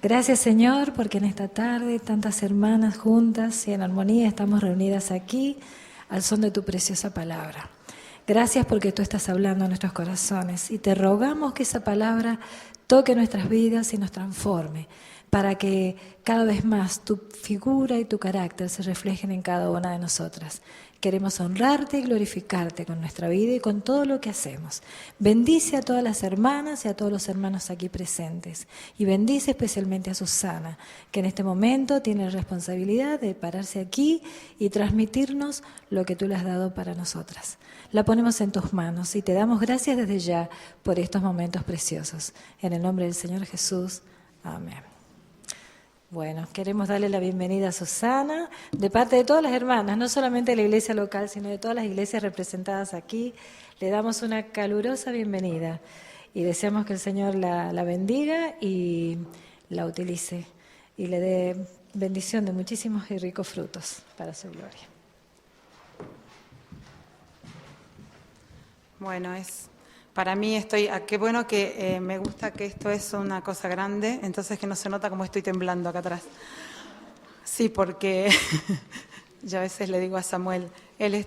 Gracias, Señor, porque en esta tarde tantas hermanas juntas y en armonía estamos reunidas aquí al son de tu preciosa palabra. Gracias porque tú estás hablando a nuestros corazones y te rogamos que esa palabra toque nuestras vidas y nos transforme, para que cada vez más tu figura y tu carácter se reflejen en cada una de nosotras. Queremos honrarte y glorificarte con nuestra vida y con todo lo que hacemos. Bendice a todas las hermanas y a todos los hermanos aquí presentes. Y bendice especialmente a Susana, que en este momento tiene la responsabilidad de pararse aquí y transmitirnos lo que tú le has dado para nosotras. La ponemos en tus manos y te damos gracias desde ya por estos momentos preciosos. En el nombre del Señor Jesús. Amén. Bueno, queremos darle la bienvenida a Susana, de parte de todas las hermanas, no solamente de la iglesia local, sino de todas las iglesias representadas aquí. Le damos una calurosa bienvenida y deseamos que el Señor la bendiga y la utilice y le dé bendición de muchísimos y ricos frutos para su gloria. Bueno, para mí qué bueno que me gusta que esto es una cosa grande, entonces que no se nota como estoy temblando acá atrás. Sí, porque yo a veces le digo a Samuel, él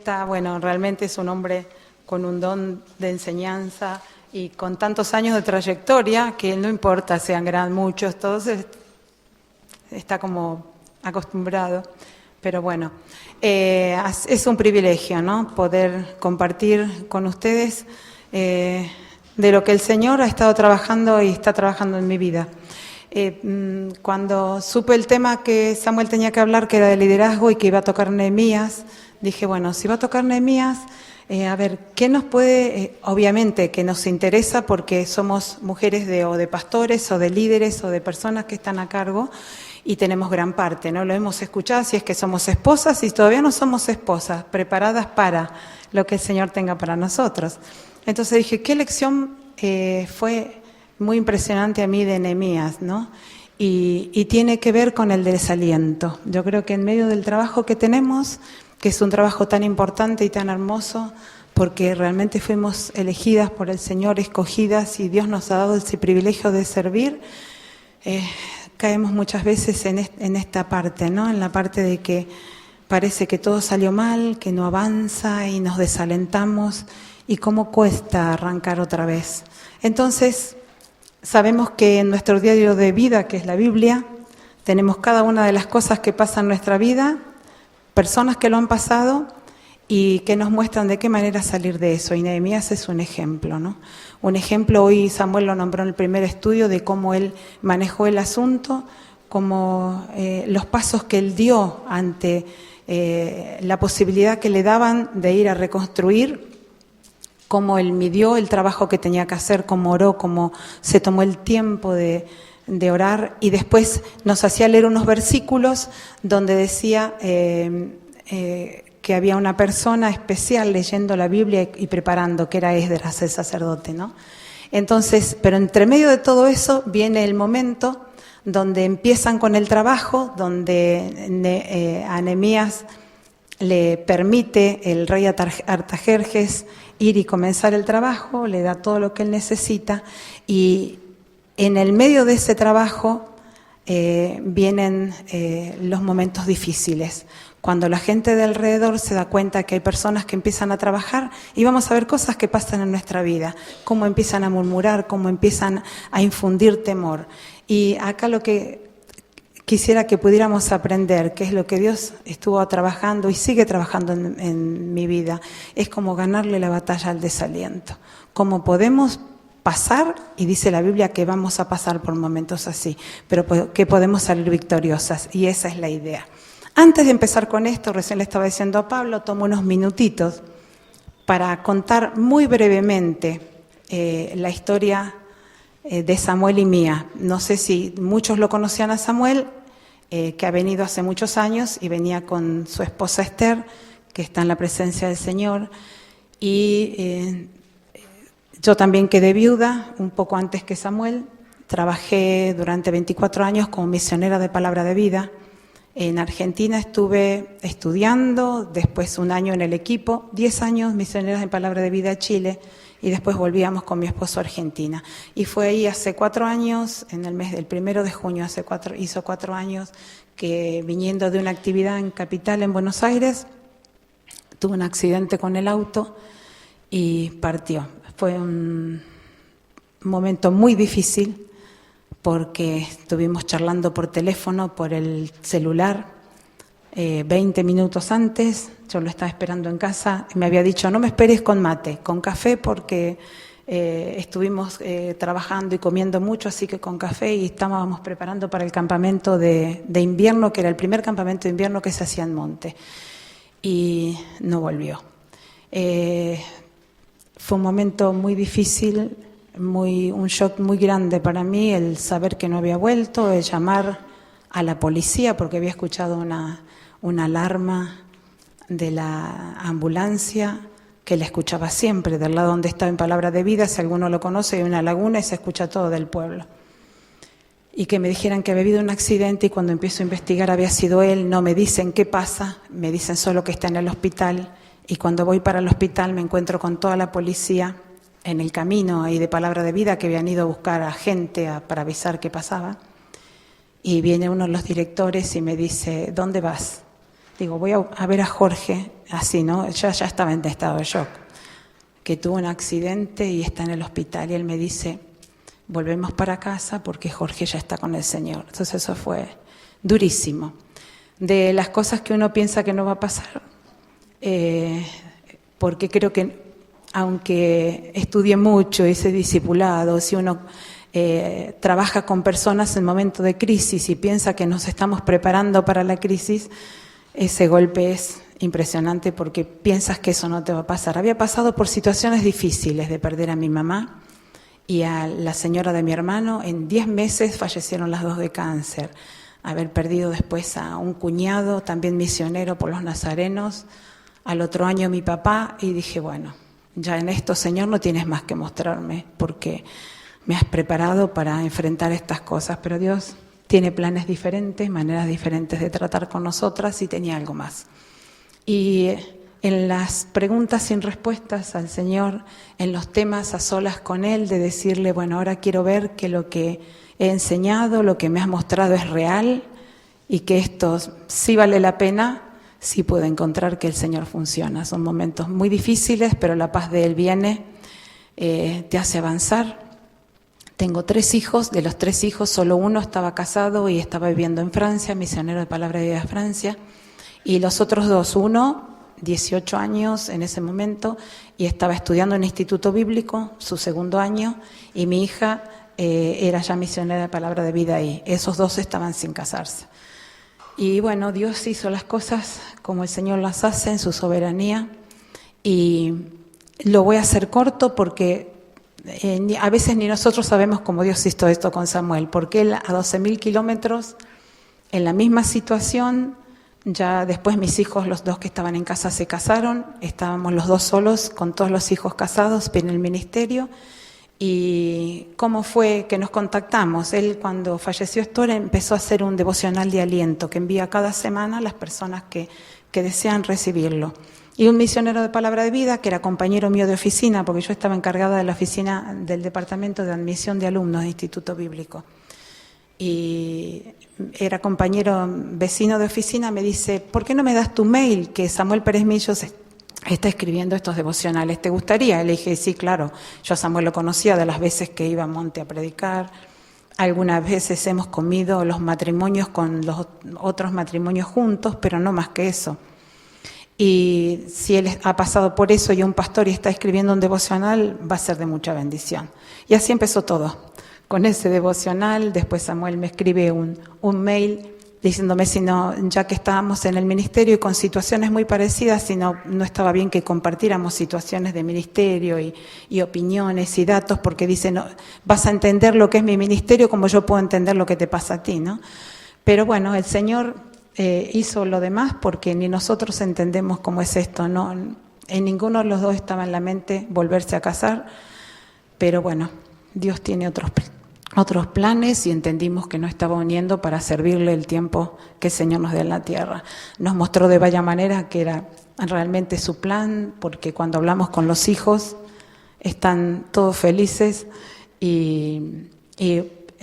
realmente es un hombre con un don de enseñanza y con tantos años de trayectoria que no importa sean muchos, todos está como acostumbrado. Pero bueno, es un privilegio, ¿no? Poder compartir con ustedes de lo que el Señor ha estado trabajando y está trabajando en mi vida. Cuando supe el tema que Samuel tenía que hablar, que era de liderazgo y que iba a tocar Nehemías, dije, bueno, si va a tocar Nehemías, a ver, ¿qué nos puede? Obviamente que nos interesa porque somos mujeres o de pastores o de líderes o de personas que están a cargo y tenemos gran parte, ¿no? Lo hemos escuchado si es que somos esposas y todavía no somos esposas, preparadas para lo que el Señor tenga para nosotros. Entonces dije, qué lección fue muy impresionante a mí de Nehemías, ¿no? Y tiene que ver con el desaliento. Yo creo que en medio del trabajo que tenemos, que es un trabajo tan importante y tan hermoso, porque realmente fuimos elegidas por el Señor, escogidas, y Dios nos ha dado ese privilegio de servir, caemos muchas veces en esta parte, ¿no? En la parte de que parece que todo salió mal, que no avanza y nos desalentamos. Y cómo cuesta arrancar otra vez. Entonces, sabemos que en nuestro diario de vida, que es la Biblia, tenemos cada una de las cosas que pasan en nuestra vida, personas que lo han pasado y que nos muestran de qué manera salir de eso. Y Nehemías es un ejemplo, ¿no? Un ejemplo, hoy Samuel lo nombró en el primer estudio, de cómo él manejó el asunto, como los pasos que él dio ante la posibilidad que le daban de ir a reconstruir, cómo él midió el trabajo que tenía que hacer, cómo oró, cómo se tomó el tiempo de orar, y después nos hacía leer unos versículos donde decía que había una persona especial leyendo la Biblia y preparando, que era Esdras, el sacerdote, ¿no? Entonces, pero entre medio de todo eso viene el momento donde empiezan con el trabajo, donde a Nehemías le permite el rey Artajerjes ir y comenzar el trabajo, le da todo lo que él necesita, y en el medio de ese trabajo vienen los momentos difíciles, cuando la gente de alrededor se da cuenta que hay personas que empiezan a trabajar, y vamos a ver cosas que pasan en nuestra vida, cómo empiezan a murmurar, cómo empiezan a infundir temor. Y acá lo que quisiera que pudiéramos aprender, que es lo que Dios estuvo trabajando y sigue trabajando en mi vida, es cómo ganarle la batalla al desaliento. Cómo podemos pasar, y dice la Biblia que vamos a pasar por momentos así, pero que podemos salir victoriosas, y esa es la idea. Antes de empezar con esto, recién le estaba diciendo a Pablo, tomo unos minutitos para contar muy brevemente la historia de Samuel y mía. No sé si muchos lo conocían a Samuel, que ha venido hace muchos años y venía con su esposa Esther, que está en la presencia del Señor, y yo también quedé viuda un poco antes que Samuel. Trabajé durante 24 años como misionera de Palabra de Vida. En Argentina estuve estudiando, después un año en el equipo, 10 años misioneras en Palabra de Vida Chile, y después volvíamos con mi esposo a Argentina. Y fue ahí hace 4 años, en el mes del 1 de junio, hizo 4 años, que viniendo de una actividad en Capital, en Buenos Aires, tuvo un accidente con el auto y partió. Fue un momento muy difícil porque estuvimos charlando por teléfono, por el celular, 20 minutos antes. Yo lo estaba esperando en casa, me había dicho no me esperes con mate, con café porque estuvimos trabajando y comiendo mucho, así que con café, y estábamos preparando para el campamento de invierno, que era el primer campamento de invierno que se hacía en Monte, y no volvió. Fue un momento muy difícil, un shock muy grande para mí, el saber que no había vuelto, el llamar a la policía porque había escuchado una alarma de la ambulancia que la escuchaba siempre, del lado donde estaba en Palabra de Vida, si alguno lo conoce, hay una laguna y se escucha todo del pueblo. Y que me dijeran que había habido un accidente y cuando empiezo a investigar había sido él, no me dicen qué pasa, me dicen solo que está en el hospital, y cuando voy para el hospital me encuentro con toda la policía en el camino ahí de Palabra de Vida, que habían ido a buscar a gente para avisar qué pasaba, y viene uno de los directores y me dice, ¿dónde vas? Digo, voy a ver a Jorge, así, ¿no? Ya estaba en estado de shock, que tuvo un accidente y está en el hospital. Y él me dice, volvemos para casa porque Jorge ya está con el Señor. Entonces eso fue durísimo. De las cosas que uno piensa que no va a pasar, porque creo que aunque estudie mucho, hice discipulado, si uno trabaja con personas en momentos de crisis y piensa que nos estamos preparando para la crisis, ese golpe es impresionante porque piensas que eso no te va a pasar. Había pasado por situaciones difíciles de perder a mi mamá y a la señora de mi hermano. En 10 meses fallecieron las dos de cáncer. Haber perdido después a un cuñado, también misionero por los nazarenos. Al otro año mi papá, y dije, bueno, ya en esto, Señor, no tienes más que mostrarme porque me has preparado para enfrentar estas cosas. Pero Dios tiene planes diferentes, maneras diferentes de tratar con nosotras, y tenía algo más. Y en las preguntas sin respuestas al Señor, en los temas a solas con Él, de decirle, bueno, ahora quiero ver que lo que he enseñado, lo que me has mostrado es real y que esto sí vale la pena, sí puedo encontrar que el Señor funciona. Son momentos muy difíciles, pero la paz de Él viene, te hace avanzar. Tengo 3 hijos, de los 3 hijos solo uno estaba casado y estaba viviendo en Francia, misionero de Palabra de Vida de Francia, y los otros 2, uno 18 años en ese momento y estaba estudiando en el Instituto Bíblico, su 2º año, y mi hija era ya misionera de Palabra de Vida ahí. Esos 2 estaban sin casarse. Y bueno, Dios hizo las cosas como el Señor las hace en su soberanía, y lo voy a hacer corto porque a veces ni nosotros sabemos cómo Dios hizo esto con Samuel, porque él a 12.000 kilómetros, en la misma situación, ya después mis hijos, los 2 que estaban en casa, se casaron, estábamos los 2 solos, con todos los hijos casados en el ministerio. ¿Y cómo fue que nos contactamos? Él, cuando falleció Héctor, empezó a hacer un devocional de aliento que envía cada semana a las personas que desean recibirlo. Y un misionero de Palabra de Vida, que era compañero mío de oficina, porque yo estaba encargada de la oficina del Departamento de Admisión de Alumnos de Instituto Bíblico, y era compañero vecino de oficina, me dice, ¿por qué no me das tu mail? Que Samuel Pérez Millos está escribiendo estos devocionales, ¿te gustaría? Le dije, sí, claro. Yo a Samuel lo conocía de las veces que iba a Monte a predicar. Algunas veces hemos comido los matrimonios con los otros matrimonios juntos, pero no más que eso. Y si él ha pasado por eso y un pastor y está escribiendo un devocional, va a ser de mucha bendición. Y así empezó todo, con ese devocional. Después Samuel me escribe un mail diciéndome si no, ya que estábamos en el ministerio y con situaciones muy parecidas, si no estaba bien que compartiéramos situaciones de ministerio y opiniones y datos, porque dice, no, vas a entender lo que es mi ministerio como yo puedo entender lo que te pasa a ti, ¿no? Pero bueno, el Señor hizo lo demás porque ni nosotros entendemos cómo es esto, ¿no? En ninguno de los 2 estaba en la mente volverse a casar, pero bueno, Dios tiene otros planes y entendimos que nos estaba uniendo para servirle el tiempo que el Señor nos dé en la tierra. Nos mostró de vaya manera que era realmente su plan, porque cuando hablamos con los hijos, están todos felices y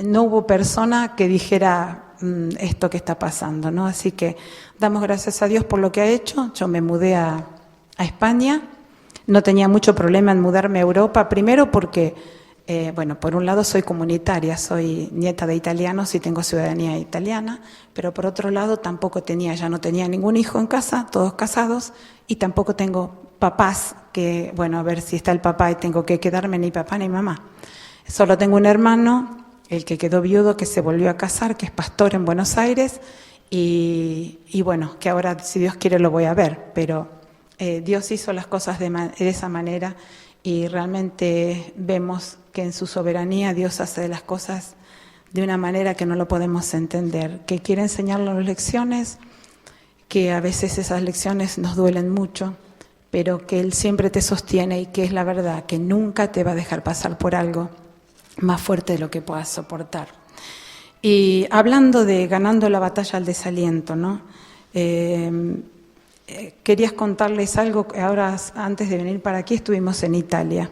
no hubo persona que dijera esto que está pasando, ¿no? Así que damos gracias a Dios por lo que ha hecho. Yo me mudé a España, no tenía mucho problema en mudarme a Europa, primero porque, bueno, por un lado soy comunitaria, soy nieta de italianos y tengo ciudadanía italiana, pero por otro lado ya no tenía ningún hijo en casa, todos casados, y tampoco tengo papás, que, bueno, a ver si está el papá y tengo que quedarme ni papá ni mamá. Solo tengo un hermano, el que quedó viudo, que se volvió a casar, que es pastor en Buenos Aires, y bueno, que ahora, si Dios quiere, lo voy a ver, pero Dios hizo las cosas de esa manera y realmente vemos que en su soberanía Dios hace las cosas de una manera que no lo podemos entender, que quiere enseñarnos las lecciones, que a veces esas lecciones nos duelen mucho, pero que Él siempre te sostiene y que es la verdad, que nunca te va a dejar pasar por algo más fuerte de lo que puedas soportar. Y hablando de ganando la batalla al desaliento, ¿no? Querías contarles algo. Ahora, antes de venir para aquí, estuvimos en Italia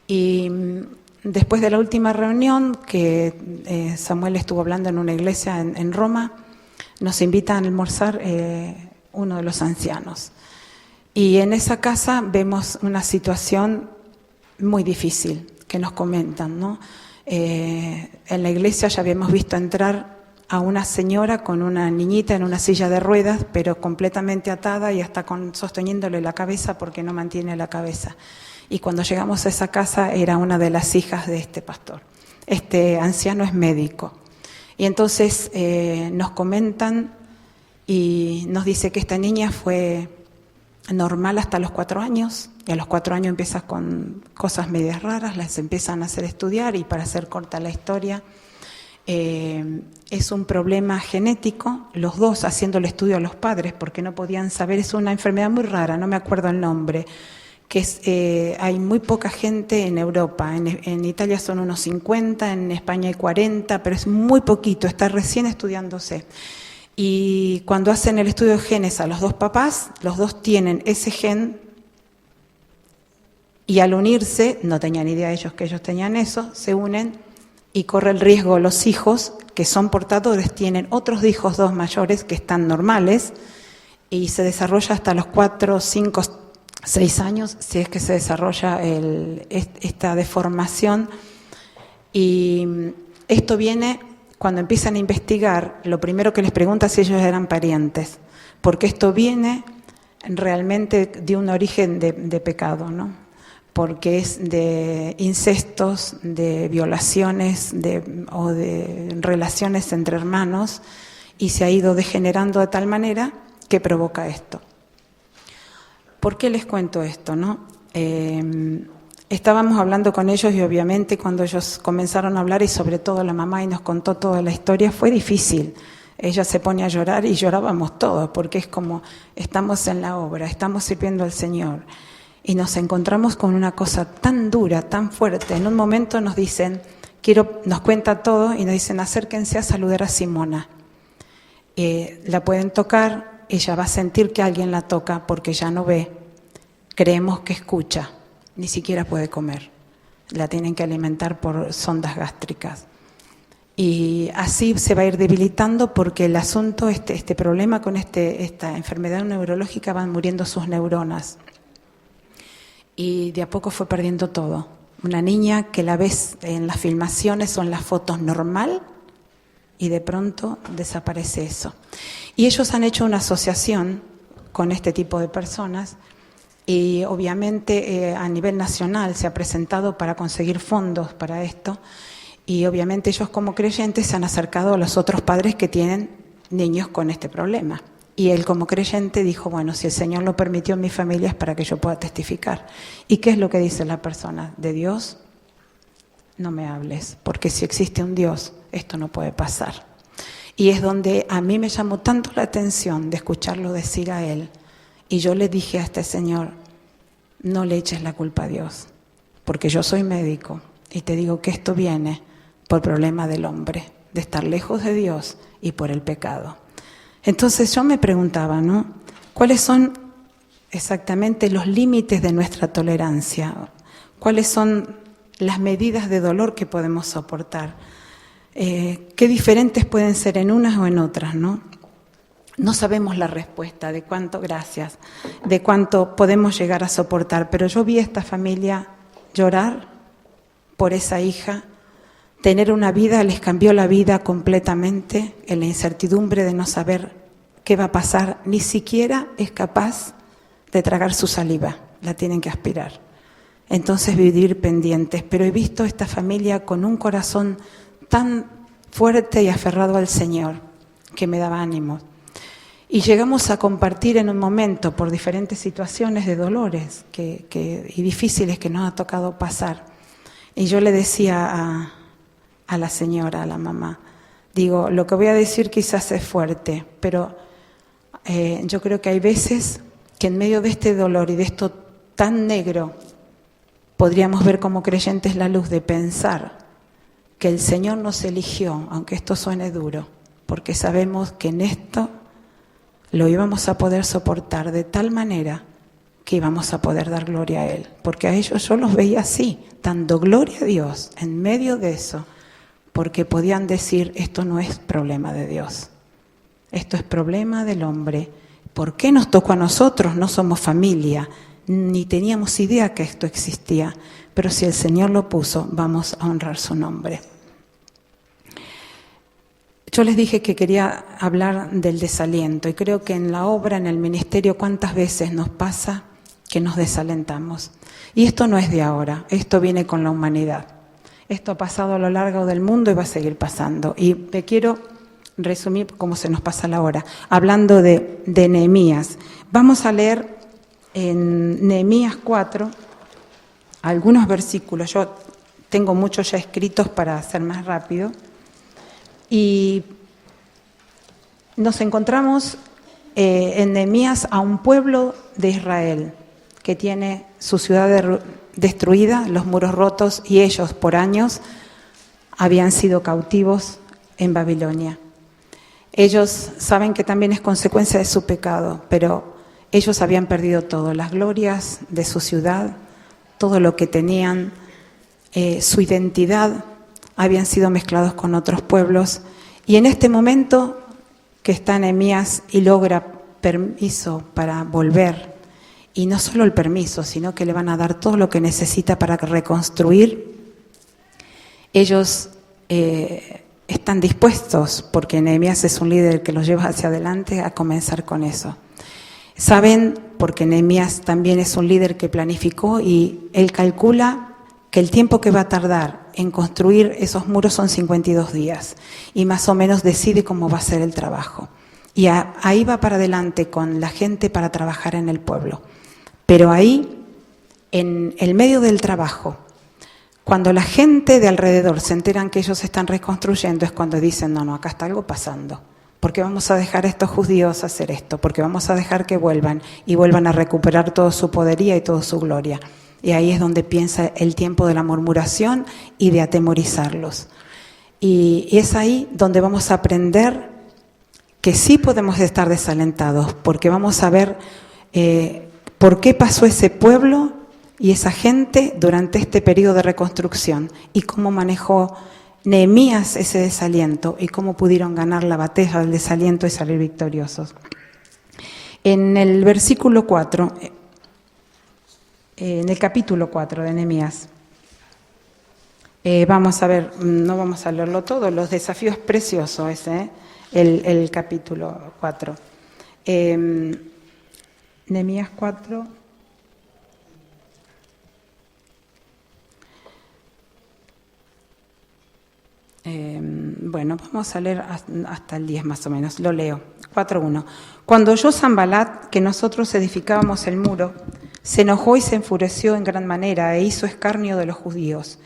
y después de la última reunión que Samuel estuvo hablando en una iglesia en Roma, nos invita a almorzar uno de los ancianos y en esa casa vemos una situación muy difícil que nos comentan, ¿no? En la iglesia ya habíamos visto entrar a una señora con una niñita en una silla de ruedas, pero completamente atada y hasta sosteniéndole la cabeza porque no mantiene la cabeza. Y cuando llegamos a esa casa era una de las hijas de este pastor. Este anciano es médico. Y entonces nos comentan y nos dice que esta niña fue normal hasta los 4 años, y a los 4 años empieza con cosas medias raras, las empiezan a hacer estudiar y para hacer corta la historia, es un problema genético, los dos haciendo el estudio a los padres porque no podían saber, es una enfermedad muy rara, no me acuerdo el nombre, que hay muy poca gente en Europa, en Italia son unos 50, en España hay 40, pero es muy poquito, está recién estudiándose. Y cuando hacen el estudio de genes a los dos papás, los dos tienen ese gen y al unirse, no tenían idea ellos que ellos tenían eso, se unen y corre el riesgo los hijos que son portadores, tienen otros hijos, 2 mayores que están normales y se desarrolla hasta los 4, 5, 6 años, si es que se desarrolla esta deformación. Y esto viene, cuando empiezan a investigar, lo primero que les pregunta es si ellos eran parientes, porque esto viene realmente de un origen de pecado, ¿no? Porque es de incestos, de violaciones o de relaciones entre hermanos y se ha ido degenerando de tal manera que provoca esto. ¿Por qué les cuento esto, no? Estábamos hablando con ellos y obviamente cuando ellos comenzaron a hablar y sobre todo la mamá y nos contó toda la historia fue difícil. Ella se pone a llorar y llorábamos todos porque es como estamos en la obra, estamos sirviendo al Señor. Y nos encontramos con una cosa tan dura, tan fuerte. En un momento nos dicen, nos cuenta todo y nos dicen, acérquense a saludar a Simona. La pueden tocar, ella va a sentir que alguien la toca porque ya no ve. Creemos que escucha, ni siquiera puede comer. La tienen que alimentar por sondas gástricas. Y así se va a ir debilitando porque el asunto, este problema con esta enfermedad neurológica, van muriendo sus neuronas. Y de a poco fue perdiendo todo. Una niña que la ves en las filmaciones o en las fotos normal y de pronto desaparece eso. Y ellos han hecho una asociación con este tipo de personas y obviamente a nivel nacional se ha presentado para conseguir fondos para esto y obviamente ellos como creyentes se han acercado a los otros padres que tienen niños con este problema. Y él como creyente dijo, bueno, si el Señor lo permitió en mi familia es para que yo pueda testificar. ¿Y qué es lo que dice la persona? De Dios no me hables, porque si existe un Dios, esto no puede pasar. Y es donde a mí me llamó tanto la atención de escucharlo decir a él. Y yo le dije a este señor, no le eches la culpa a Dios, porque yo soy médico y te digo que esto viene por problema del hombre, de estar lejos de Dios y por el pecado. Entonces yo me preguntaba, ¿no? ¿Cuáles son exactamente los límites de nuestra tolerancia? cuáles son las medidas de dolor que podemos soportar, qué diferentes pueden ser en unas o en otras, ¿no? No sabemos la respuesta de cuánto podemos llegar a soportar, pero yo vi a esta familia llorar por esa hija. Tener una vida les cambió la vida completamente, en la incertidumbre de no saber qué va a pasar. Ni siquiera es capaz de tragar su saliva, la tienen que aspirar. Entonces vivir pendientes. Pero he visto esta familia con un corazón tan fuerte y aferrado al Señor que me daba ánimo. Y llegamos a compartir en un momento por diferentes situaciones de dolores y difíciles que nos ha tocado pasar. Y yo le decía a la señora, a la mamá, digo, lo que voy a decir quizás es fuerte, pero yo creo que hay veces que en medio de este dolor y de esto tan negro, podríamos ver como creyentes la luz de pensar que el Señor nos eligió, aunque esto suene duro, porque sabemos que en esto lo íbamos a poder soportar de tal manera que íbamos a poder dar gloria a Él. Porque a ellos yo los veía así, dando gloria a Dios en medio de eso, porque podían decir, esto no es problema de Dios, esto es problema del hombre. ¿Por qué nos tocó a nosotros? No somos familia, ni teníamos idea que esto existía, pero si el Señor lo puso, vamos a honrar su nombre. Yo les dije que quería hablar del desaliento y creo que en la obra, en el ministerio, cuántas veces nos pasa que nos desalentamos. Y esto no es de ahora, esto viene con la humanidad. Esto ha pasado a lo largo del mundo y va a seguir pasando. Y me quiero resumir cómo se nos pasa la hora, hablando de Nehemías. Vamos a leer en Nehemías 4 algunos versículos. Yo tengo muchos ya escritos para hacer más rápido. Y nos encontramos en Nehemías a un pueblo de Israel que tiene su ciudad destruida, los muros rotos, y ellos por años habían sido cautivos en Babilonia. Ellos saben que también es consecuencia de su pecado, pero ellos habían perdido todo, las glorias de su ciudad, todo lo que tenían, su identidad, habían sido mezclados con otros pueblos. Y en este momento que está Nehemías y logra permiso para volver, y no solo el permiso, sino que le van a dar todo lo que necesita para reconstruir, ellos están dispuestos, porque Nehemías es un líder que los lleva hacia adelante, a comenzar con eso. Saben, porque Nehemías también es un líder que planificó y él calcula que el tiempo que va a tardar en construir esos muros son 52 días y más o menos decide cómo va a ser el trabajo. Y ahí va para adelante con la gente para trabajar en el pueblo. Pero ahí, en el medio del trabajo, cuando la gente de alrededor se enteran que ellos están reconstruyendo, es cuando dicen, no, acá está algo pasando. ¿Por qué vamos a dejar a estos judíos hacer esto? Porque vamos a dejar que vuelvan y vuelvan a recuperar todo su poderío y toda su gloria. Y ahí es donde piensa el tiempo de la murmuración y de atemorizarlos. Y es ahí donde vamos a aprender que sí podemos estar desalentados, porque vamos a ver por qué pasó ese pueblo y esa gente durante este periodo de reconstrucción y cómo manejó Nehemías ese desaliento y cómo pudieron ganar la batalla del desaliento y salir victoriosos. En el versículo 4... en el capítulo 4 de Nehemías, vamos a ver, no vamos a leerlo todo, los desafíos preciosos ese, el capítulo 4. Nehemías 4. Bueno, vamos a leer hasta el 10 más o menos, lo leo. 4:1. Cuando oyó Sanbalat que nosotros edificábamos el muro, se enojó y se enfureció en gran manera e hizo escarnio de los judíos.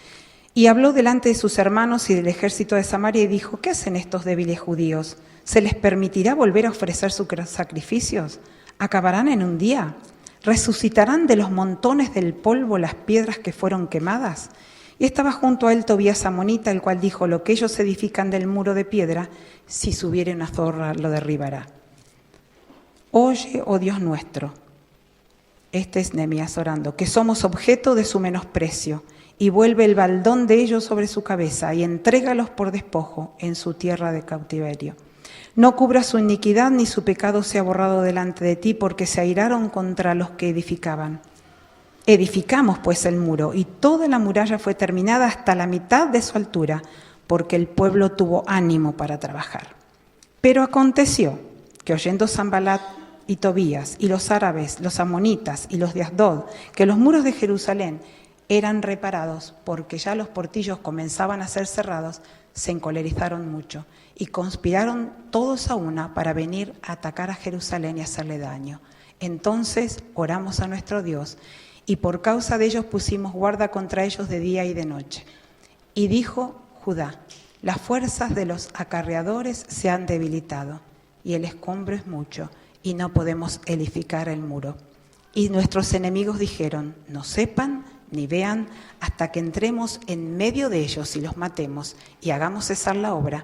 Y habló delante de sus hermanos y del ejército de Samaria y dijo, ¿qué hacen estos débiles judíos? ¿Se les permitirá volver a ofrecer sus sacrificios? ¿Acabarán en un día? ¿Resucitarán de los montones del polvo las piedras que fueron quemadas? Y estaba junto a él Tobías amonita, el cual dijo, lo que ellos edifican del muro de piedra, si subiere una zorra lo derribará. Oye, oh Dios nuestro, este es Nehemías orando, que somos objeto de su menosprecio, y vuelve el baldón de ellos sobre su cabeza, y entrégalos por despojo en su tierra de cautiverio. No cubra su iniquidad, ni su pecado sea borrado delante de ti, porque se airaron contra los que edificaban. Edificamos pues el muro, y toda la muralla fue terminada hasta la mitad de su altura, porque el pueblo tuvo ánimo para trabajar. Pero aconteció que oyendo Sanbalat y Tobías y los árabes, los amonitas y los de Asdod, que los muros de Jerusalén eran reparados porque ya los portillos comenzaban a ser cerrados, se encolerizaron mucho y conspiraron todos a una para venir a atacar a Jerusalén y hacerle daño. Entonces oramos a nuestro Dios y por causa de ellos pusimos guarda contra ellos de día y de noche. Y dijo Judá: las fuerzas de los acarreadores se han debilitado y el escombro es mucho y no podemos edificar el muro. Y nuestros enemigos dijeron: no sepan ni vean hasta que entremos en medio de ellos y los matemos y hagamos cesar la obra.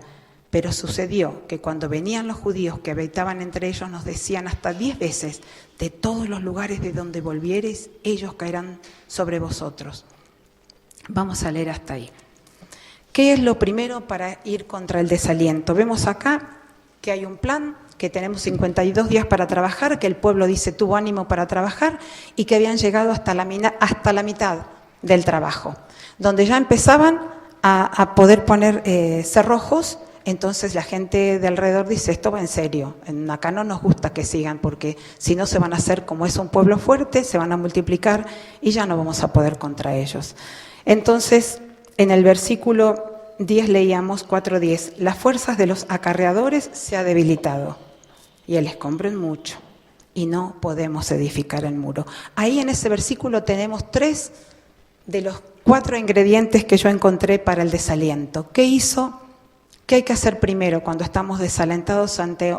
Pero sucedió que cuando venían los judíos que habitaban entre ellos nos decían hasta 10 veces: de todos los lugares de donde volviereis, ellos caerán sobre vosotros. Vamos a leer hasta ahí. ¿Qué es lo primero para ir contra el desaliento? Vemos acá que hay un plan, que tenemos 52 días para trabajar, que el pueblo dice tuvo ánimo para trabajar y que habían llegado hasta la mitad del trabajo, donde ya empezaban a poder poner cerrojos. Entonces la gente de alrededor dice: esto va en serio, acá no nos gusta que sigan, porque si no se van a hacer, como es un pueblo fuerte, se van a multiplicar y ya no vamos a poder contra ellos. Entonces, en el versículo 10 leíamos 4:10, las fuerzas de los acarreadores se ha debilitado y el escombro es mucho y no podemos edificar el muro. Ahí en ese versículo tenemos 3 de los 4 ingredientes que yo encontré para el desaliento. ¿Qué hizo? ¿Qué hay que hacer primero cuando estamos desalentados ante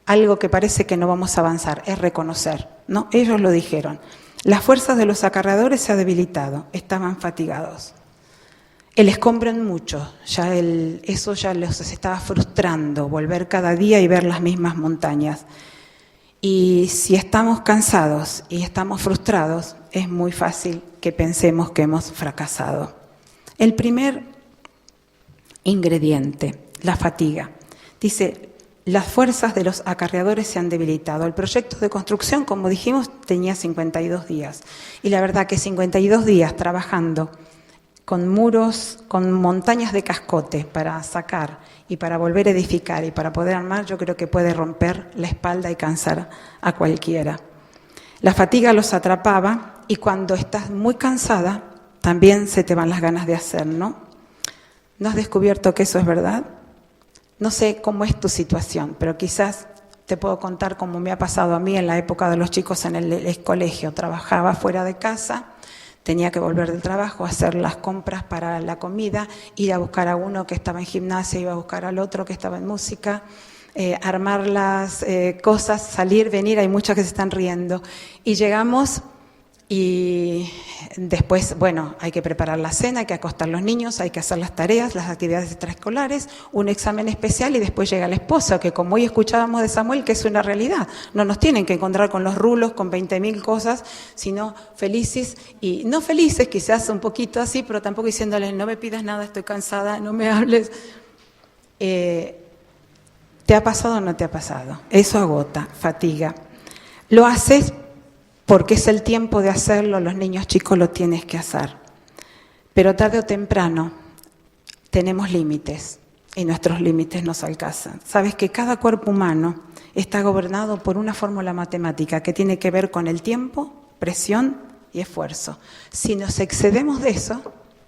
algo que parece que no vamos a avanzar? Es reconocer, ¿no? Ellos lo dijeron. Las fuerzas de los acarreadores se ha debilitado, estaban fatigados. El escombro en mucho, eso ya los estaba frustrando, volver cada día y ver las mismas montañas. Y si estamos cansados y estamos frustrados, es muy fácil que pensemos que hemos fracasado. El primer ingrediente, la fatiga. Dice: las fuerzas de los acarreadores se han debilitado. El proyecto de construcción, como dijimos, tenía 52 días. Y la verdad que 52 días trabajando con muros, con montañas de cascote para sacar y para volver a edificar y para poder armar, yo creo que puede romper la espalda y cansar a cualquiera. La fatiga los atrapaba y cuando estás muy cansada, también se te van las ganas de hacer, ¿no? ¿No has descubierto que eso es verdad? No sé cómo es tu situación, pero quizás te puedo contar cómo me ha pasado a mí en la época de los chicos en el colegio. Trabajaba fuera de casa, tenía que volver del trabajo, hacer las compras para la comida, ir a buscar a uno que estaba en gimnasia, iba a buscar al otro que estaba en música, armar las cosas, salir, venir, hay muchos que se están riendo. Y llegamos y después, bueno, hay que preparar la cena, hay que acostar a los niños, hay que hacer las tareas, las actividades extraescolares, un examen especial y después llega el esposo, que como hoy escuchábamos de Samuel, que es una realidad. No nos tienen que encontrar con los rulos, con 20.000 cosas, sino felices y no felices, quizás un poquito así, pero tampoco diciéndoles: no me pidas nada, estoy cansada, no me hables. ¿Te ha pasado o no te ha pasado? Eso agota, fatiga. Lo haces porque es el tiempo de hacerlo, los niños chicos lo tienes que hacer. Pero tarde o temprano tenemos límites y nuestros límites nos alcanzan. Sabes que cada cuerpo humano está gobernado por una fórmula matemática que tiene que ver con el tiempo, presión y esfuerzo. Si nos excedemos de eso,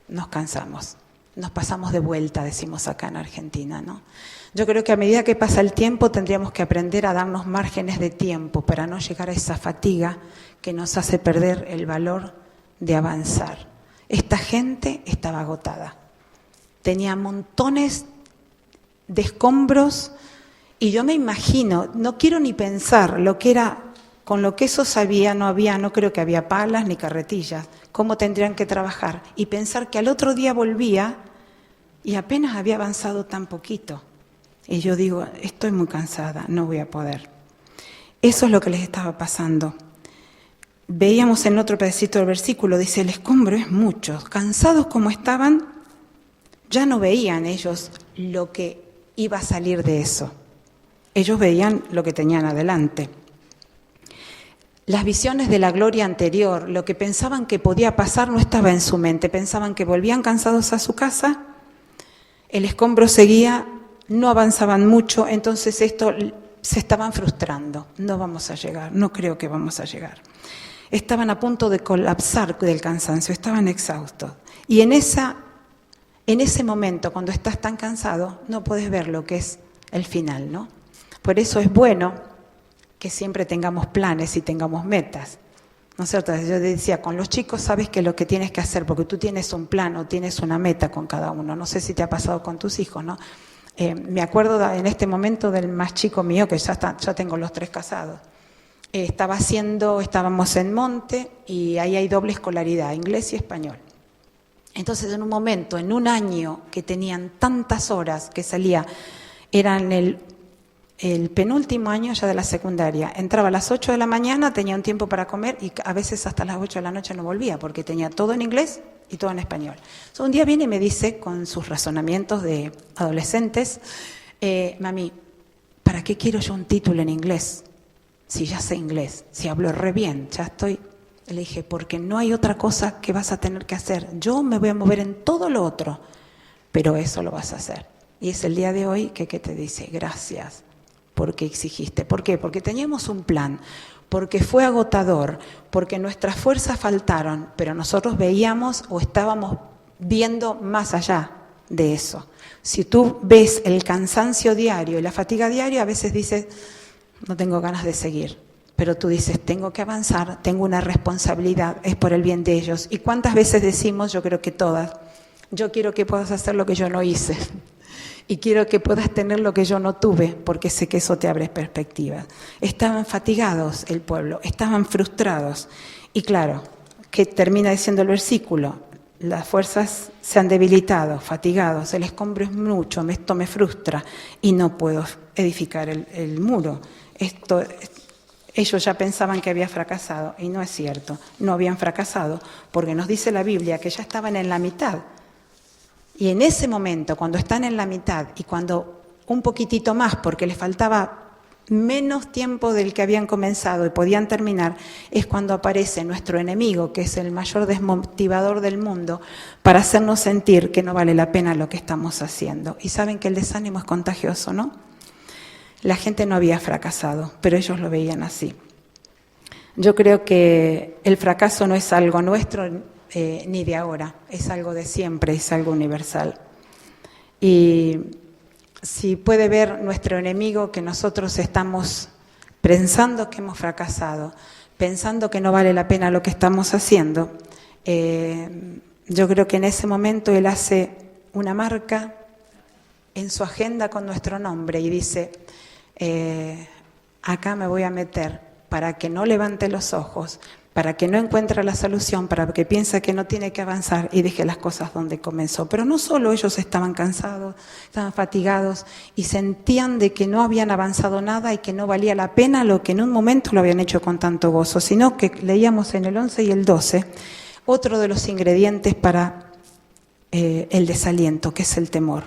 nos cansamos. Nos pasamos de vuelta, decimos acá en Argentina, ¿no? Yo creo que a medida que pasa el tiempo tendríamos que aprender a darnos márgenes de tiempo para no llegar a esa fatiga que nos hace perder el valor de avanzar. Esta gente estaba agotada. Tenía montones de escombros y yo me imagino, no quiero ni pensar lo que era, con lo que eso sabía, no creo que había palas ni carretillas, cómo tendrían que trabajar y pensar que al otro día volvía y apenas había avanzado tan poquito. Y yo digo, estoy muy cansada, no voy a poder. Eso es lo que les estaba pasando. veíamos en otro pedacito del versículo, dice, el escombro es mucho. Cansados como estaban, ya no veían ellos lo que iba a salir de eso. Ellos veían lo que tenían adelante. Las visiones de la gloria anterior, lo que pensaban que podía pasar no estaba en su mente. Pensaban que volvían cansados a su casa, el escombro seguía, no avanzaban mucho, entonces esto se estaban frustrando. No vamos a llegar, no creo que vamos a llegar. Estaban a punto de colapsar del cansancio, estaban exhaustos. Y en ese momento, cuando estás tan cansado, no puedes ver lo que es el final, ¿no? Por eso es bueno que siempre tengamos planes y tengamos metas, ¿no es cierto? Yo decía, con los chicos sabes que lo que tienes que hacer, porque tú tienes un plan o tienes una meta con cada uno. No sé si te ha pasado con tus hijos, ¿no? Me acuerdo en este momento del más chico mío, que ya tengo los 3 casados. Estábamos en Monte y ahí hay doble escolaridad, inglés y español. Entonces, en un momento, en un año que tenían tantas horas que salía, eran el penúltimo año ya de la secundaria. Entraba a las 8 de la mañana, tenía un tiempo para comer y a veces hasta las 8 de la noche no volvía porque tenía todo en inglés y todo en español. Un día viene y me dice, con sus razonamientos de adolescentes, mami, ¿para qué quiero yo un título en inglés? Si ya sé inglés, si hablo re bien, ya estoy... Le dije, porque no hay otra cosa que vas a tener que hacer. Yo me voy a mover en todo lo otro, pero eso lo vas a hacer. Y es el día de hoy que te dice, gracias, porque exigiste. ¿Por qué? Porque teníamos un plan, porque fue agotador, porque nuestras fuerzas faltaron, pero nosotros veíamos o estábamos viendo más allá de eso. Si tú ves el cansancio diario y la fatiga diaria, a veces dices, no tengo ganas de seguir. Pero tú dices, tengo que avanzar, tengo una responsabilidad, es por el bien de ellos. ¿Y cuántas veces decimos, yo creo que todas, yo quiero que puedas hacer lo que yo no hice? Y quiero que puedas tener lo que yo no tuve, porque sé que eso te abre perspectivas. Estaban fatigados el pueblo, estaban frustrados. Y claro, que termina diciendo el versículo, las fuerzas se han debilitado, fatigados, el escombro es mucho, esto me frustra y no puedo edificar el muro. Ellos ya pensaban que había fracasado y no es cierto, no habían fracasado porque nos dice la Biblia que ya estaban en la mitad. Y en ese momento, cuando están en la mitad y cuando un poquitito más, porque les faltaba menos tiempo del que habían comenzado y podían terminar, es cuando aparece nuestro enemigo, que es el mayor desmotivador del mundo, para hacernos sentir que no vale la pena lo que estamos haciendo. Y saben que el desánimo es contagioso, ¿no? La gente no había fracasado, pero ellos lo veían así. Yo creo que el fracaso no es algo nuestro ni de ahora, es algo de siempre, es algo universal. Y si puede ver nuestro enemigo que nosotros estamos pensando que hemos fracasado, pensando que no vale la pena lo que estamos haciendo, yo creo que en ese momento él hace una marca en su agenda con nuestro nombre y dice, acá me voy a meter para que no levante los ojos, para que no encuentre la solución, para que piense que no tiene que avanzar y deje las cosas donde comenzó. Pero no solo ellos estaban cansados, estaban fatigados y sentían de que no habían avanzado nada y que no valía la pena lo que en un momento lo habían hecho con tanto gozo, sino que leíamos en el 11 y el 12 otro de los ingredientes para el desaliento, que es el temor,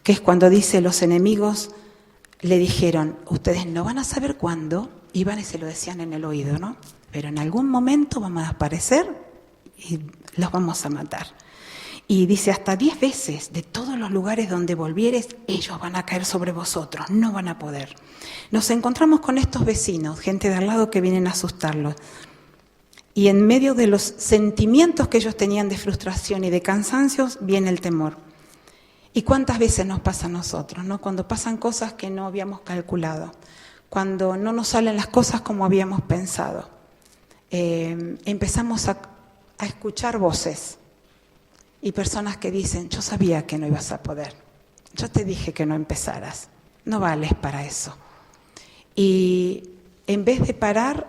que es cuando dice los enemigos le dijeron, ustedes no van a saber cuándo, iban y se lo decían en el oído, ¿no? Pero en algún momento vamos a aparecer y los vamos a matar. Y dice, hasta 10 veces de todos los lugares donde volvieres, ellos van a caer sobre vosotros, no van a poder. Nos encontramos con estos vecinos, gente de al lado que vienen a asustarlos. Y en medio de los sentimientos que ellos tenían de frustración y de cansancios, viene el temor. ¿Y cuántas veces nos pasa a nosotros, ¿no? Cuando pasan cosas que no habíamos calculado, cuando no nos salen las cosas como habíamos pensado, empezamos a escuchar voces y personas que dicen, yo sabía que no ibas a poder, yo te dije que no empezaras, no vales para eso. Y en vez de parar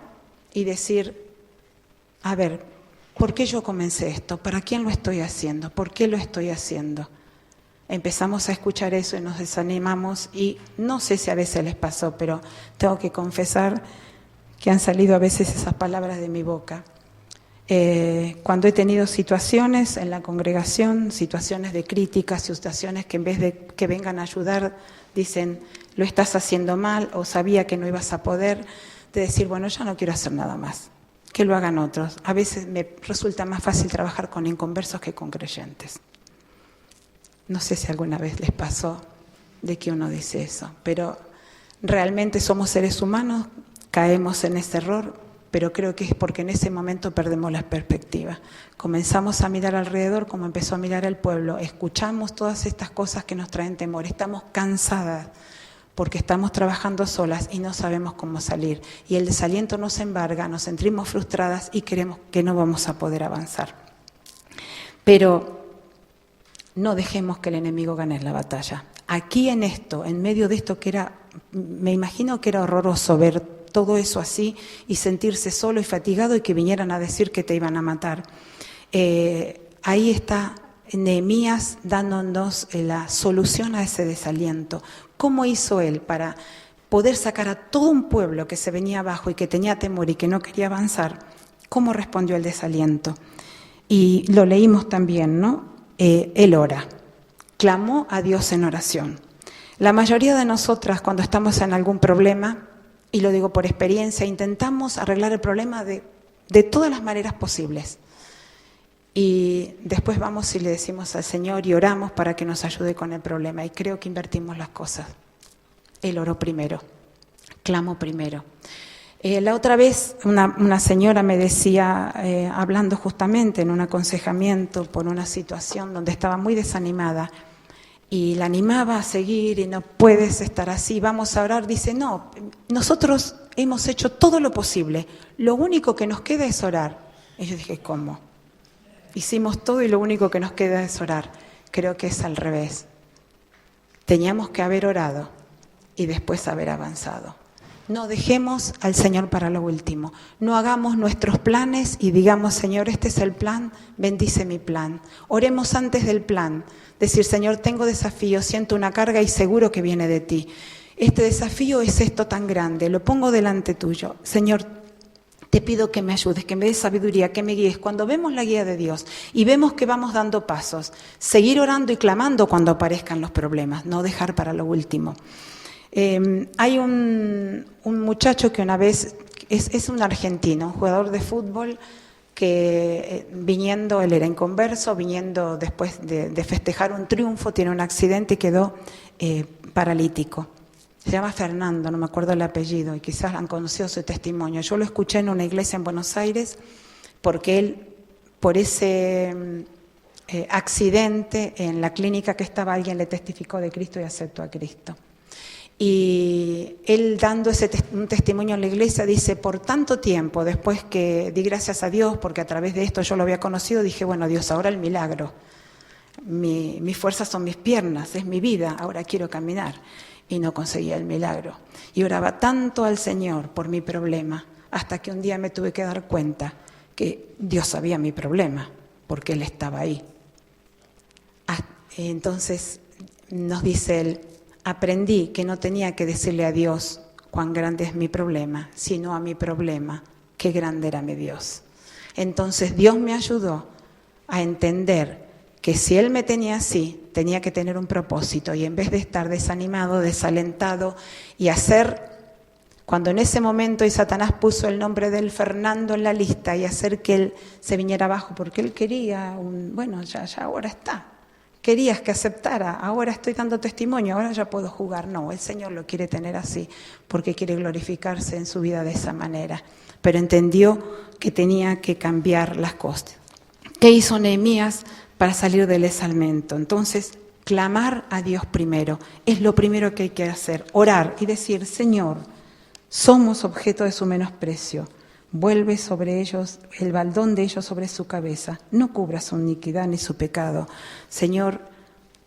y decir, a ver, ¿por qué yo comencé esto? ¿Para quién lo estoy haciendo? ¿Por qué lo estoy haciendo? Empezamos a escuchar eso y nos desanimamos y no sé si a veces les pasó, pero tengo que confesar que han salido a veces esas palabras de mi boca. Cuando he tenido situaciones en la congregación, situaciones de críticas, situaciones que en vez de que vengan a ayudar, dicen, lo estás haciendo mal o sabía que no ibas a poder, de decir, bueno, ya no quiero hacer nada más, que lo hagan otros. A veces me resulta más fácil trabajar con inconversos que con creyentes. No sé si alguna vez les pasó de que uno dice eso, pero realmente somos seres humanos, caemos en ese error, pero creo que es porque en ese momento perdemos la perspectiva. Comenzamos a mirar alrededor como empezó a mirar el pueblo, escuchamos todas estas cosas que nos traen temor, estamos cansadas porque estamos trabajando solas y no sabemos cómo salir. Y el desaliento nos embarga, nos sentimos frustradas y creemos que no vamos a poder avanzar. Pero no dejemos que el enemigo gane la batalla. Aquí en esto, en medio de esto que era, me imagino que era horroroso ver todo eso así y sentirse solo y fatigado y que vinieran a decir que te iban a matar. Ahí está Nehemías dándonos la solución a ese desaliento. ¿Cómo hizo él para poder sacar a todo un pueblo que se venía abajo y que tenía temor y que no quería avanzar? ¿Cómo respondió el desaliento? Y lo leímos también, ¿no? Él ora, clamó a Dios en oración. La mayoría de nosotras cuando estamos en algún problema, y lo digo por experiencia, intentamos arreglar el problema de todas las maneras posibles. Y después vamos y le decimos al Señor y oramos para que nos ayude con el problema. Y creo que invertimos las cosas. Él oró primero, clamó primero. La otra vez una señora me decía, hablando justamente en un aconsejamiento por una situación donde estaba muy desanimada, y la animaba a seguir y no puedes estar así, vamos a orar. Dice, no, nosotros hemos hecho todo lo posible, lo único que nos queda es orar. Y yo dije, ¿cómo? Hicimos todo y lo único que nos queda es orar. Creo que es al revés. Teníamos que haber orado y después haber avanzado. No dejemos al Señor para lo último. No hagamos nuestros planes y digamos, Señor, este es el plan, bendice mi plan. Oremos antes del plan. Decir, Señor, tengo desafíos, siento una carga y seguro que viene de ti. Este desafío es esto tan grande, lo pongo delante tuyo. Señor, te pido que me ayudes, que me des sabiduría, que me guíes. Cuando vemos la guía de Dios y vemos que vamos dando pasos, seguir orando y clamando cuando aparezcan los problemas, no dejar para lo último. Hay un muchacho que una vez, es un argentino, un jugador de fútbol, que viniendo, él era inconverso, viniendo después de festejar un triunfo, tiene un accidente y quedó paralítico. Se llama Fernando, no me acuerdo el apellido, y quizás han conocido su testimonio. Yo lo escuché en una iglesia en Buenos Aires, porque él, por ese accidente, en la clínica que estaba, alguien le testificó de Cristo y aceptó a Cristo. Y él dando un testimonio en la iglesia dice, por tanto tiempo, después que di gracias a Dios, porque a través de esto yo lo había conocido, dije, bueno, Dios, ahora el milagro. Mis fuerzas son mis piernas, es mi vida, ahora quiero caminar. Y no conseguía el milagro. Y oraba tanto al Señor por mi problema, hasta que un día me tuve que dar cuenta que Dios sabía mi problema, porque Él estaba ahí. Entonces nos dice Él, aprendí que no tenía que decirle a Dios cuán grande es mi problema, sino a mi problema, qué grande era mi Dios. Entonces Dios me ayudó a entender que si Él me tenía así, tenía que tener un propósito, y en vez de estar desanimado, desalentado y hacer, cuando en ese momento y Satanás puso el nombre del Fernando en la lista y hacer que él se viniera abajo porque él quería, bueno, ya ahora está. Querías que aceptara, ahora estoy dando testimonio, ahora ya puedo jugar. No, el Señor lo quiere tener así, porque quiere glorificarse en su vida de esa manera. Pero entendió que tenía que cambiar las cosas. ¿Qué hizo Nehemías para salir del desaliento? Entonces, clamar a Dios primero. Es lo primero que hay que hacer. Orar y decir, Señor, somos objeto de su menosprecio. Vuelve sobre ellos el baldón de ellos sobre su cabeza. No cubras su iniquidad ni su pecado. Señor,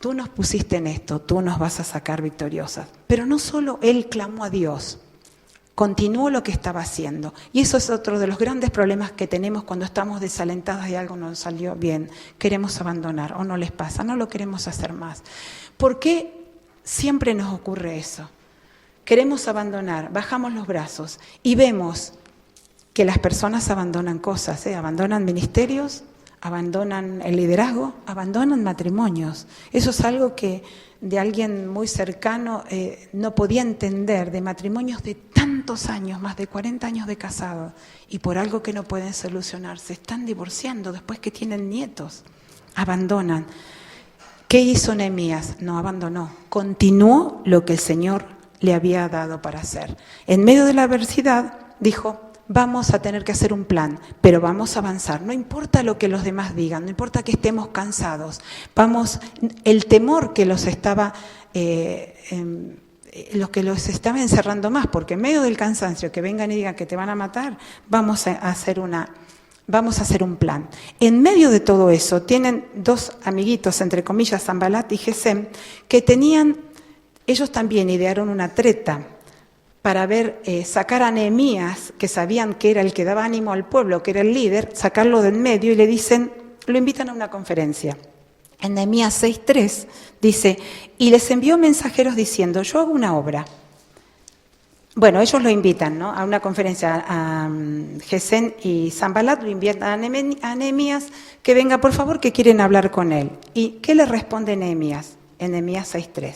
tú nos pusiste en esto, tú nos vas a sacar victoriosas. Pero no solo él clamó a Dios, continuó lo que estaba haciendo. Y eso es otro de los grandes problemas que tenemos cuando estamos desalentadas y algo no nos salió bien. Queremos abandonar o no les pasa, no lo queremos hacer más. ¿Por qué siempre nos ocurre eso? Queremos abandonar, bajamos los brazos y vemos que las personas abandonan cosas, abandonan ministerios, abandonan el liderazgo, abandonan matrimonios. Eso es algo que de alguien muy cercano no podía entender, de matrimonios de tantos años, más de 40 años de casado, y por algo que no pueden solucionar, se están divorciando después que tienen nietos, abandonan. ¿Qué hizo Nehemías? No abandonó, continuó lo que el Señor le había dado para hacer. En medio de la adversidad dijo: vamos a tener que hacer un plan, pero vamos a avanzar. No importa lo que los demás digan, no importa que estemos cansados. El temor que los estaba encerrando más, porque en medio del cansancio, que vengan y digan que te van a matar, vamos a hacer un plan. En medio de todo eso, tienen dos amiguitos, entre comillas, Sanbalat y Gesem, que ellos también idearon una treta para sacar a Nehemías, que sabían que era el que daba ánimo al pueblo, que era el líder, sacarlo del medio, y lo invitan a una conferencia. En Nehemías 6:3 dice: y les envió mensajeros diciendo: yo hago una obra. Bueno, ellos lo invitan, ¿no?, a una conferencia. A Gesem y Sanbalat lo invitan a Nehemías, que venga por favor, que quieren hablar con él. ¿Y qué le responde Nehemías? En Nehemías 6:3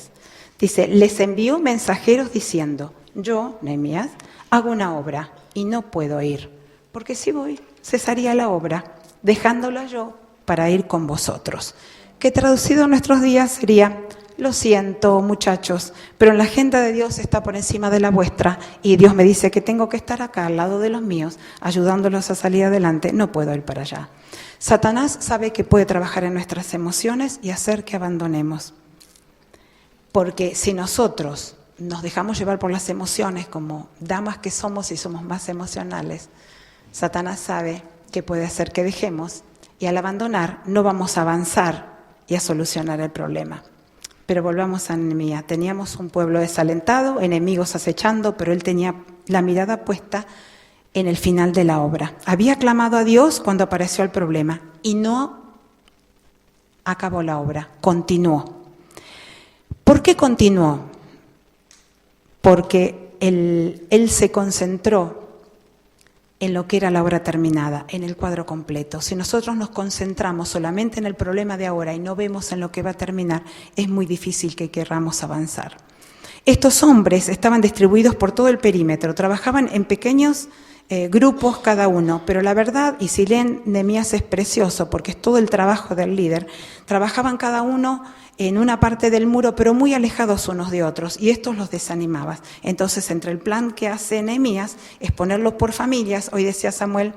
dice: les envió mensajeros diciendo: yo, Nehemías, hago una obra y no puedo ir, porque si voy, cesaría la obra, dejándola yo para ir con vosotros. Que traducido en nuestros días sería: lo siento, muchachos, pero en la agenda de Dios está por encima de la vuestra, y Dios me dice que tengo que estar acá al lado de los míos, ayudándolos a salir adelante, no puedo ir para allá. Satanás sabe que puede trabajar en nuestras emociones y hacer que abandonemos. Porque si nosotros nos dejamos llevar por las emociones, como damas que somos y somos más emocionales, Satanás sabe que puede hacer que dejemos, y al abandonar no vamos a avanzar y a solucionar el problema. Pero volvamos a Nehemías. Teníamos un pueblo desalentado, enemigos acechando, pero él tenía la mirada puesta en el final de la obra. Había clamado a Dios cuando apareció el problema y no acabó la obra, continuó. ¿Por qué continuó? Porque él se concentró en lo que era la obra terminada, en el cuadro completo. Si nosotros nos concentramos solamente en el problema de ahora y no vemos en lo que va a terminar, es muy difícil que queramos avanzar. Estos hombres estaban distribuidos por todo el perímetro, trabajaban en pequeños grupos cada uno, pero la verdad, y si leen Nehemías es precioso porque es todo el trabajo del líder, trabajaban cada uno en una parte del muro, pero muy alejados unos de otros, y esto los desanimaba. Entonces, entre el plan que hace Nehemías es ponerlos por familias. Hoy decía Samuel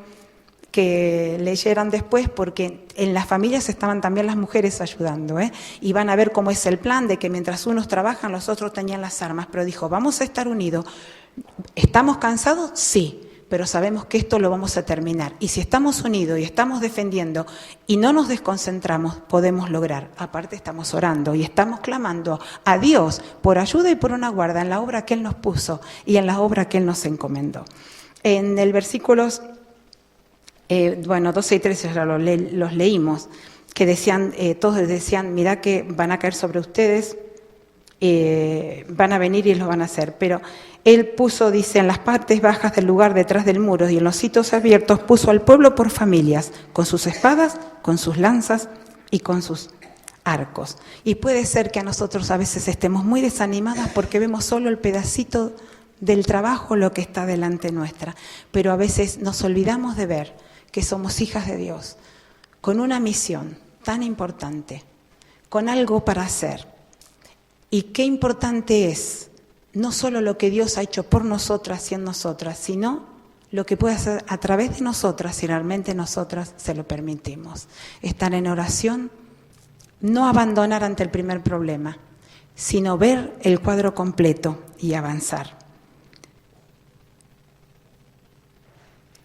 que leyeran después, porque en las familias estaban también las mujeres ayudando, y van a ver cómo es el plan de que mientras unos trabajan, los otros tenían las armas, pero dijo: vamos a estar unidos. ¿Estamos cansados? Sí. Pero sabemos que esto lo vamos a terminar. Y si estamos unidos y estamos defendiendo y no nos desconcentramos, podemos lograr. Aparte, estamos orando y estamos clamando a Dios por ayuda y por una guarda en la obra que Él nos puso y en la obra que Él nos encomendó. En el versículos 12 y 13 ya los leímos, que decían, todos decían: mirá que van a caer sobre ustedes, van a venir y los van a hacer. Pero él puso, dice, en las partes bajas del lugar detrás del muro y en los sitios abiertos puso al pueblo por familias, con sus espadas, con sus lanzas y con sus arcos. Y puede ser que a nosotros a veces estemos muy desanimadas porque vemos solo el pedacito del trabajo, lo que está delante nuestra, pero a veces nos olvidamos de ver que somos hijas de Dios, con una misión tan importante, con algo para hacer. Y qué importante es no solo lo que Dios ha hecho por nosotras y en nosotras, sino lo que puede hacer a través de nosotras si realmente nosotras se lo permitimos. Estar en oración, no abandonar ante el primer problema, sino ver el cuadro completo y avanzar.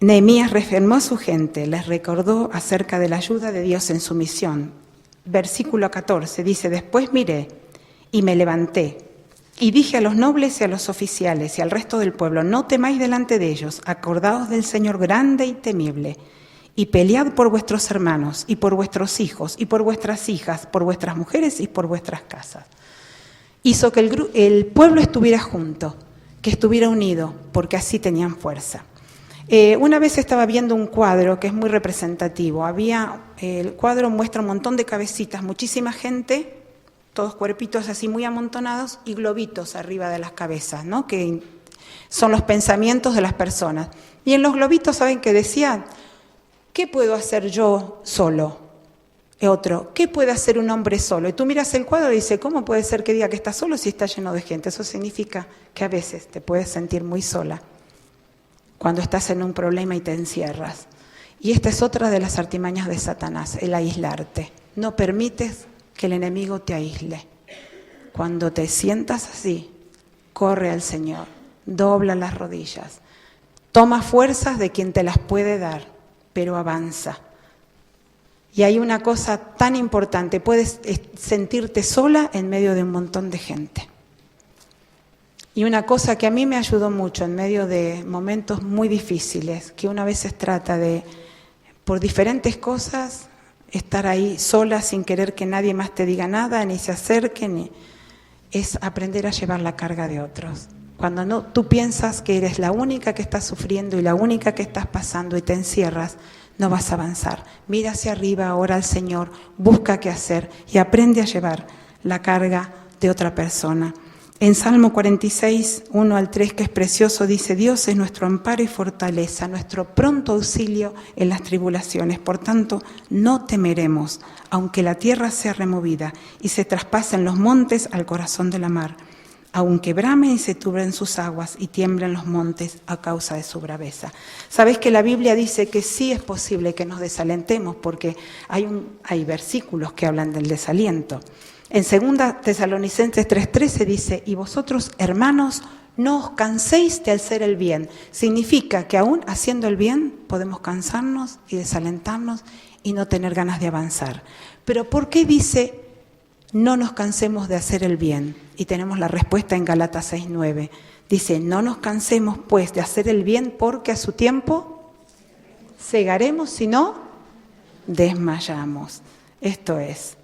Nehemías reafirmó a su gente, les recordó acerca de la ayuda de Dios en su misión. Versículo 14 dice: después miré y me levanté y dije a los nobles y a los oficiales y al resto del pueblo: no temáis delante de ellos, acordaos del Señor grande y temible, y pelead por vuestros hermanos y por vuestros hijos y por vuestras hijas, por vuestras mujeres y por vuestras casas. Hizo que el pueblo estuviera junto, que estuviera unido, porque así tenían fuerza. Una vez estaba viendo un cuadro que es muy representativo. El cuadro muestra un montón de cabecitas, muchísima gente, todos cuerpitos así muy amontonados y globitos arriba de las cabezas, ¿no? Que son los pensamientos de las personas. Y en los globitos, ¿saben qué decían? ¿Qué puedo hacer yo solo? Otro, ¿qué puede hacer un hombre solo? Y tú miras el cuadro y dices, ¿cómo puede ser que diga que está solo si está lleno de gente? Eso significa que a veces te puedes sentir muy sola cuando estás en un problema y te encierras. Y esta es otra de las artimañas de Satanás, el aislarte. No permites que el enemigo te aísle. Cuando te sientas así, corre al Señor, dobla las rodillas, toma fuerzas de quien te las puede dar, pero avanza. Y hay una cosa tan importante, puedes sentirte sola en medio de un montón de gente. Y una cosa que a mí me ayudó mucho en medio de momentos muy difíciles, que una vez trata de, por diferentes cosas, estar ahí sola sin querer que nadie más te diga nada, ni se acerque, es aprender a llevar la carga de otros. Cuando tú piensas que eres la única que estás sufriendo y la única que estás pasando y te encierras, no vas a avanzar. Mira hacia arriba, ora al Señor, busca qué hacer y aprende a llevar la carga de otra persona. En Salmo 46, 1 al 3, que es precioso, dice: Dios es nuestro amparo y fortaleza, nuestro pronto auxilio en las tribulaciones. Por tanto, no temeremos, aunque la tierra sea removida y se traspasen los montes al corazón de la mar, aunque bramen y se turben sus aguas y tiemblen los montes a causa de su braveza. Sabéis que la Biblia dice que sí es posible que nos desalentemos, porque hay versículos que hablan del desaliento. En 2 Tesalonicenses 3:13 dice: y vosotros, hermanos, no os canséis de hacer el bien. Significa que aún haciendo el bien podemos cansarnos y desalentarnos y no tener ganas de avanzar. Pero ¿por qué dice no nos cansemos de hacer el bien? Y tenemos la respuesta en Gálatas 6:9. Dice: no nos cansemos pues de hacer el bien, porque a su tiempo segaremos, si no desmayamos. Esto es,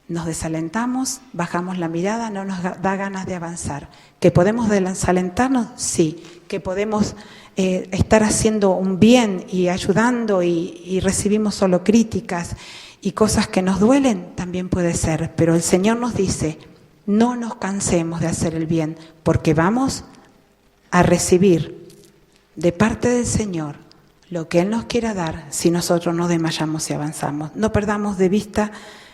nos desalentamos, bajamos la mirada, no nos da ganas de avanzar. ¿Que podemos desalentarnos? Sí. ¿Que podemos estar haciendo un bien y ayudando y recibimos solo críticas y cosas que nos duelen? También puede ser. Pero el Señor nos dice: no nos cansemos de hacer el bien, porque vamos a recibir de parte del Señor lo que Él nos quiera dar si nosotros no desmayamos y avanzamos. No perdamos de vista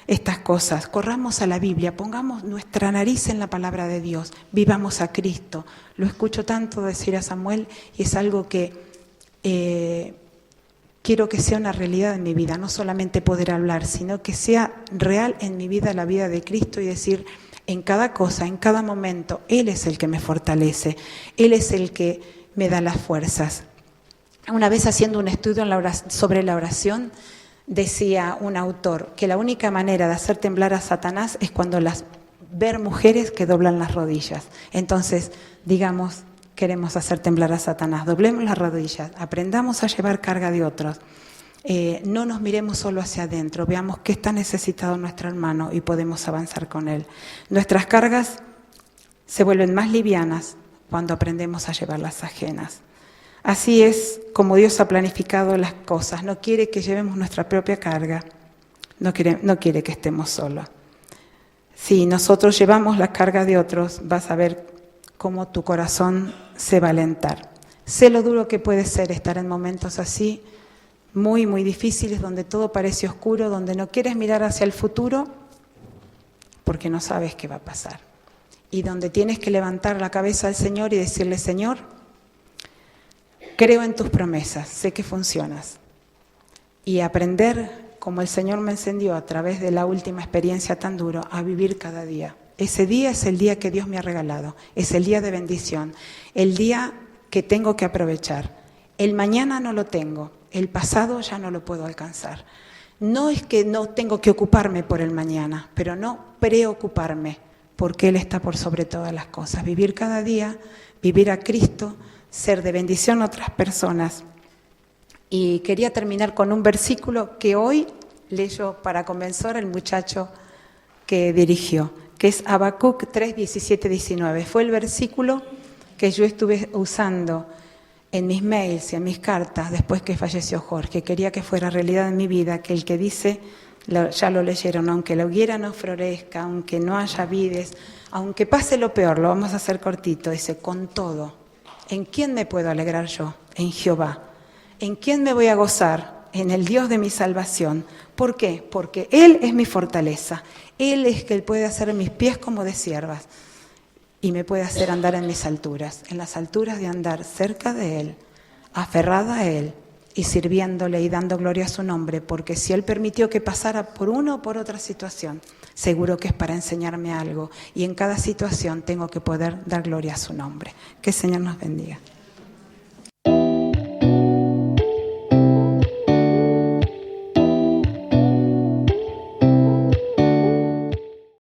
estas cosas, corramos a la Biblia, pongamos nuestra nariz en la palabra de Dios, vivamos a Cristo. Lo escucho tanto decir a Samuel y es algo que quiero que sea una realidad en mi vida, no solamente poder hablar, sino que sea real en mi vida, la vida de Cristo, y decir en cada cosa, en cada momento, Él es el que me fortalece, Él es el que me da las fuerzas. Una vez haciendo un estudio sobre la oración, decía un autor que la única manera de hacer temblar a Satanás es cuando ver mujeres que doblan las rodillas. Entonces, digamos, queremos hacer temblar a Satanás, doblemos las rodillas, aprendamos a llevar carga de otros, no nos miremos solo hacia adentro, veamos qué está necesitado nuestro hermano y podemos avanzar con él. Nuestras cargas se vuelven más livianas cuando aprendemos a llevar las ajenas. Así es como Dios ha planificado las cosas. No quiere que llevemos nuestra propia carga, no quiere que estemos solos. Si nosotros llevamos la carga de otros, vas a ver cómo tu corazón se va a alentar. Sé lo duro que puede ser estar en momentos así, muy, muy difíciles, donde todo parece oscuro, donde no quieres mirar hacia el futuro porque no sabes qué va a pasar. Y donde tienes que levantar la cabeza al Señor y decirle: Señor, creo en tus promesas, sé que funcionas. Y aprender, como el Señor me enseñó a través de la última experiencia tan dura, a vivir cada día. Ese día es el día que Dios me ha regalado, es el día de bendición, el día que tengo que aprovechar. El mañana no lo tengo, el pasado ya no lo puedo alcanzar. No es que no tengo que ocuparme por el mañana, pero no preocuparme, porque Él está por sobre todas las cosas. Vivir cada día, vivir a Cristo, ser de bendición a otras personas. Y quería terminar con un versículo que hoy leyó para convencer al muchacho que dirigió, que es Habacuc 3, 17, 19. Fue el versículo que yo estuve usando en mis mails y en mis cartas, después que falleció Jorge, quería que fuera realidad en mi vida, que el que dice, ya lo leyeron, aunque la higuera no florezca, aunque no haya vides, aunque pase lo peor, lo vamos a hacer cortito, dice, con todo, ¿en quién me puedo alegrar yo? En Jehová. ¿En quién me voy a gozar? En el Dios de mi salvación. ¿Por qué? Porque Él es mi fortaleza. Él es que puede hacer mis pies como de siervas y me puede hacer andar en mis alturas, en las alturas de andar cerca de Él, aferrada a Él y sirviéndole y dando gloria a su nombre, porque si Él permitió que pasara por una o por otra situación, seguro que es para enseñarme algo y en cada situación tengo que poder dar gloria a su nombre. Que el Señor nos bendiga.